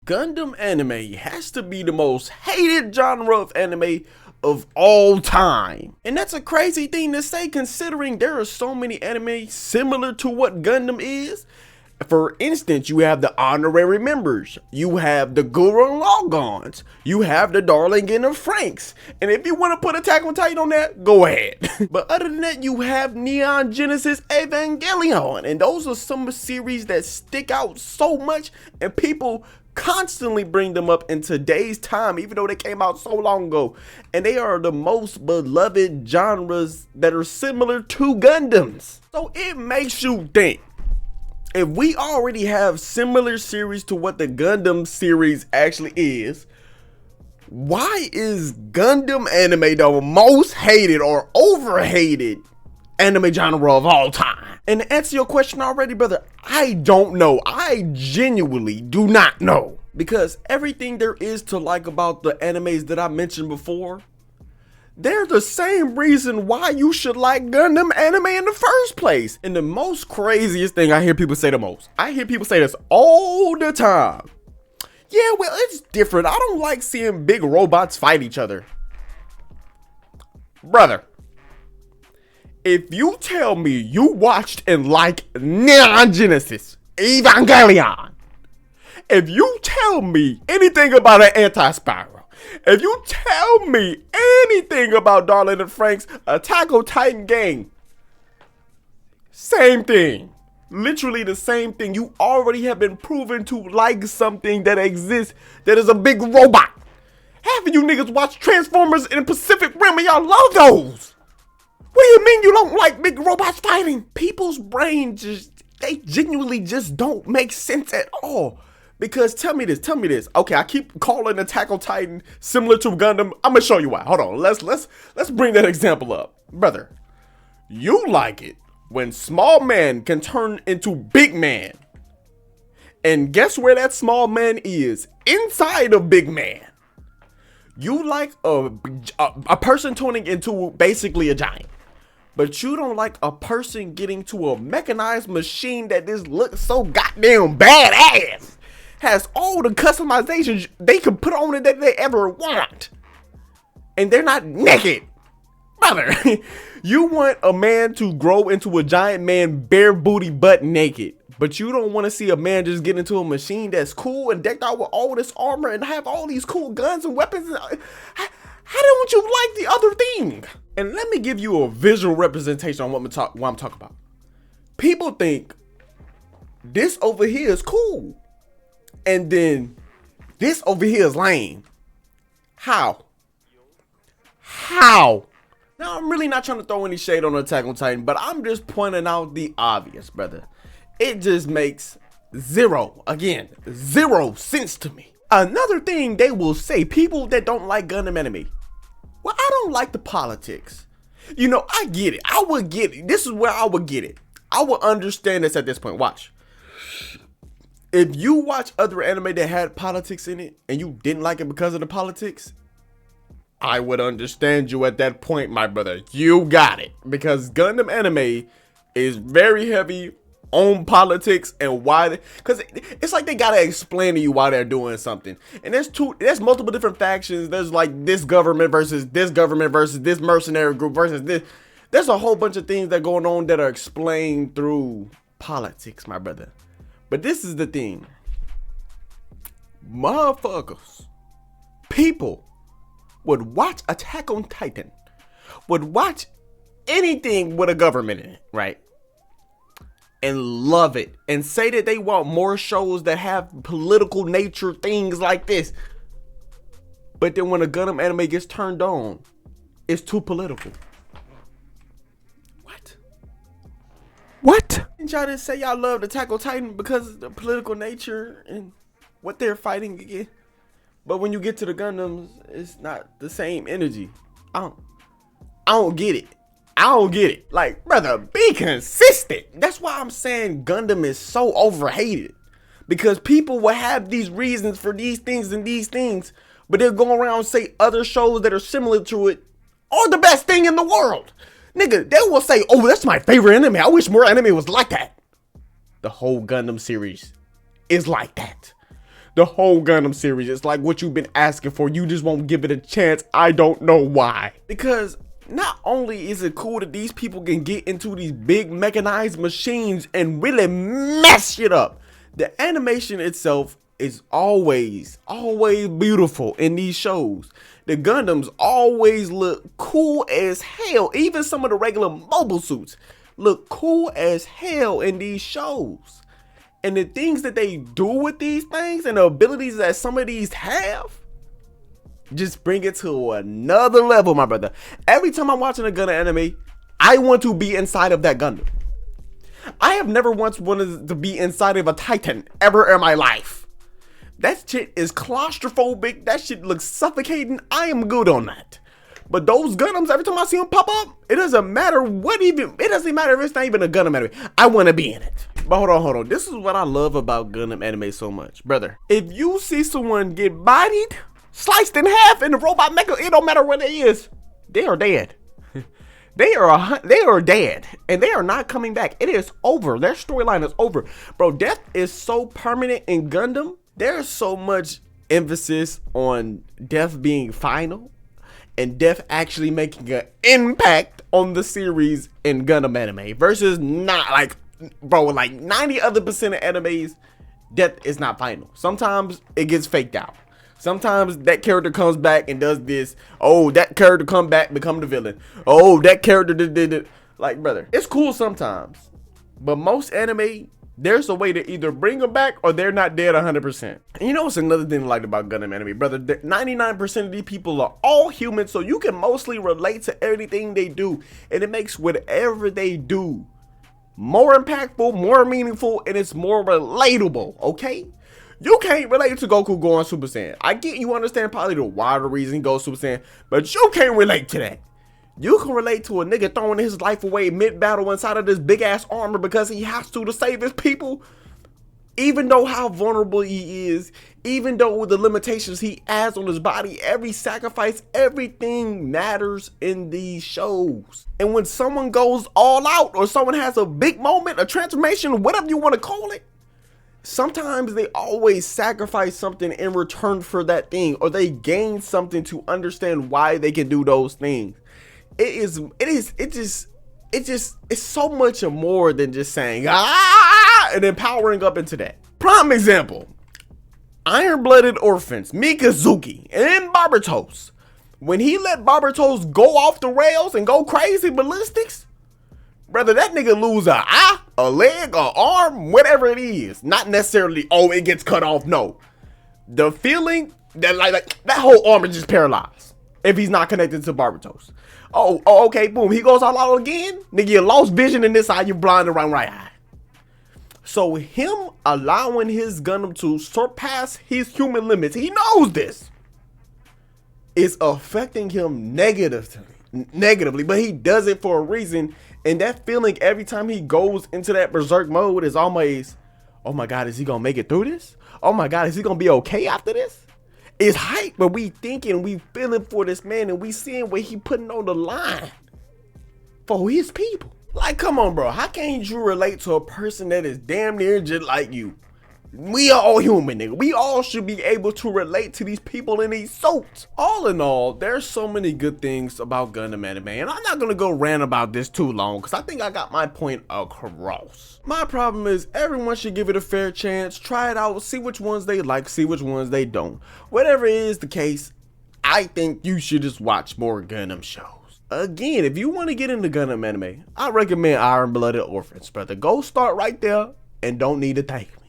Gundam anime has to be the most hated genre of anime of all time. And that's a crazy thing to say considering there are so many anime similar to what Gundam is. For instance, you have the honorary members, you have the Gurren Lagans, you have the Darling of Franks, and if you want to put Attack on Titan on that, go ahead. But other than that, you have Neon Genesis Evangelion, and those are some series that stick out so much, and people constantly bring them up in today's time, even though they came out so long ago, and they are the most beloved genres that are similar to Gundams. So it makes you think, if we already have similar series to what the Gundam series actually is, why is Gundam anime the most hated or overhated anime genre of all time? And to answer your question already, brother, I don't know. I genuinely do not know. Because everything there is to like about the animes that I mentioned before, they're the same reason why you should like Gundam anime in the first place. And the most craziest thing I hear people say I hear people say this all the time. Yeah, well, it's different. I don't like seeing big robots fight each other. Brother, if you tell me you watched and like Neon Genesis Evangelion, if you tell me anything about an anti-spiral, if you tell me anything about Darling and Frank's Attack on Titan gang, same thing. Literally the same thing. You already have been proven to like something that exists that is a big robot. Half of you niggas watch Transformers in the Pacific Rim and y'all love those. What do you mean you don't like big robots fighting? People's brains they genuinely just don't make sense at all. Because tell me this. Okay, I keep calling Attack on Titan similar to Gundam. I'm gonna show you why. Hold on. Let's bring that example up. Brother, you like it when small man can turn into big man. And guess where that small man is? Inside of big man. You like a person turning into basically a giant. But you don't like a person getting to a mechanized machine that just looks so goddamn badass. Has all the customizations they can put on it that they ever want. And they're not naked. Brother, you want a man to grow into a giant man bare booty butt naked. But you don't want to see a man just get into a machine that's cool and decked out with all this armor and have all these cool guns and weapons. How don't you like the other thing? And let me give you a visual representation on what I'm talking about. People think this over here is cool. And then this over here is lame. How? Now, I'm really not trying to throw any shade on Attack on Titan, but I'm just pointing out the obvious, brother. It just makes zero sense to me. Another thing they will say, people that don't like Gundam anime, well, I don't like the politics. You know, I get it. I would get it. This is where I would get it. I would understand this at this point. Watch. If you watch other anime that had politics in it and you didn't like it because of the politics, I would understand you at that point, my brother. You got it. Because Gundam anime is very heavy on politics and why because it's like they gotta explain to you why they're doing something. And there's multiple different factions. There's like this government versus this mercenary group versus this. There's a whole bunch of things that are going on that are explained through politics, my brother. But this is the thing. Motherfuckers, people would watch Attack on Titan, would watch anything with a government in it, right? And love it. And say that they want more shows that have political nature, things like this. But then when a Gundam anime gets turned on, it's too political. What? Didn't y'all just say y'all loved Attack on Titan because of the political nature and what they're fighting against? But when you get to the Gundams, it's not the same energy. I don't get it. Like, brother, be consistent. That's why I'm saying Gundam is so overhated. Because people will have these reasons for these things and these things, but they'll go around and say other shows that are similar to it are the best thing in the world. Nigga, they will say, oh, that's my favorite anime. I wish more anime was like that. The whole Gundam series is like that. The whole Gundam series. It's like what you've been asking for. You just won't give it a chance. I don't know why. Because not only is it cool that these people can get into these big mechanized machines and really mess shit up, the animation itself is always beautiful in these shows. The Gundams always look cool as hell. Even some of the regular mobile suits look cool as hell in these shows. And the things that they do with these things and the abilities that some of these have just bring it to another level, my brother. Every time I'm watching a Gundam anime, I want to be inside of that Gundam. I have never once wanted to be inside of a Titan ever in my life. That shit is claustrophobic. That shit looks suffocating. I am good on that. But those Gundams, every time I see them pop up, it doesn't matter what even, it doesn't matter if it's not even a Gundam anime. I want to be in it. But hold on. This is what I love about Gundam anime so much. Brother, if you see someone get bodied, sliced in half in the robot mecha, it don't matter what it is, they are dead. They are dead, and they are not coming back. It is over. Their storyline is over. Bro, death is so permanent in Gundam. There's so much emphasis on death being final and death actually making an impact on the series in Gundam anime versus not like, bro, like 90% of animes, death is not final. Sometimes it gets faked out. Sometimes that character comes back and does this. Oh, that character come back, become the villain. Oh, that character did it. Like, brother, it's cool sometimes. But most anime, there's a way to either bring them back or they're not dead 100%. And you know what's another thing I like about Gundam anime, brother? 99% of these people are all human, so you can mostly relate to everything they do. And it makes whatever they do more impactful, more meaningful, and it's more relatable, okay? You can't relate to Goku going Super Saiyan. I get you understand probably the wider reason he goes Super Saiyan, but you can't relate to that. You can relate to a nigga throwing his life away mid-battle inside of this big-ass armor because he has to save his people. Even though how vulnerable he is, even though the limitations he has on his body, every sacrifice, everything matters in these shows. And when someone goes all out or someone has a big moment, a transformation, whatever you want to call it, sometimes they always sacrifice something in return for that thing, or they gain something to understand why they can do those things. It's so much more than just saying and then powering up into that. Prime example, Iron-Blooded Orphans, Mikazuki and Barbatos. When he let Barbatos go off the rails and go crazy ballistics, brother, that nigga lose a eye, a leg, a arm, whatever it is. Not necessarily, oh, it gets cut off. No. The feeling that like that whole arm is just paralyzed if he's not connected to Barbatos. Oh, okay, boom. He goes all out again. Nigga, you lost vision in this eye, you're blind around right eye. So him allowing his Gundam to surpass his human limits, he knows this, is affecting him negatively, but he does it for a reason. And that feeling every time he goes into that berserk mode is always, oh my God, is he gonna make it through this? Oh my God, is he gonna be okay after this? It's hype, but we thinking, we feeling for this man, and we seeing what he putting on the line for his people. Like, come on, bro. How can't you relate to a person that is damn near just like you? We are all human, nigga. We all should be able to relate to these people in these suits. All in all, there's so many good things about Gundam anime, and I'm not gonna go rant about this too long because I think I got my point across. My problem is everyone should give it a fair chance, try it out, see which ones they like, see which ones they don't. Whatever is the case, I think you should just watch more Gundam shows. Again, if you want to get into Gundam anime, I recommend Iron-Blooded Orphans, brother. Go start right there and don't need to thank me.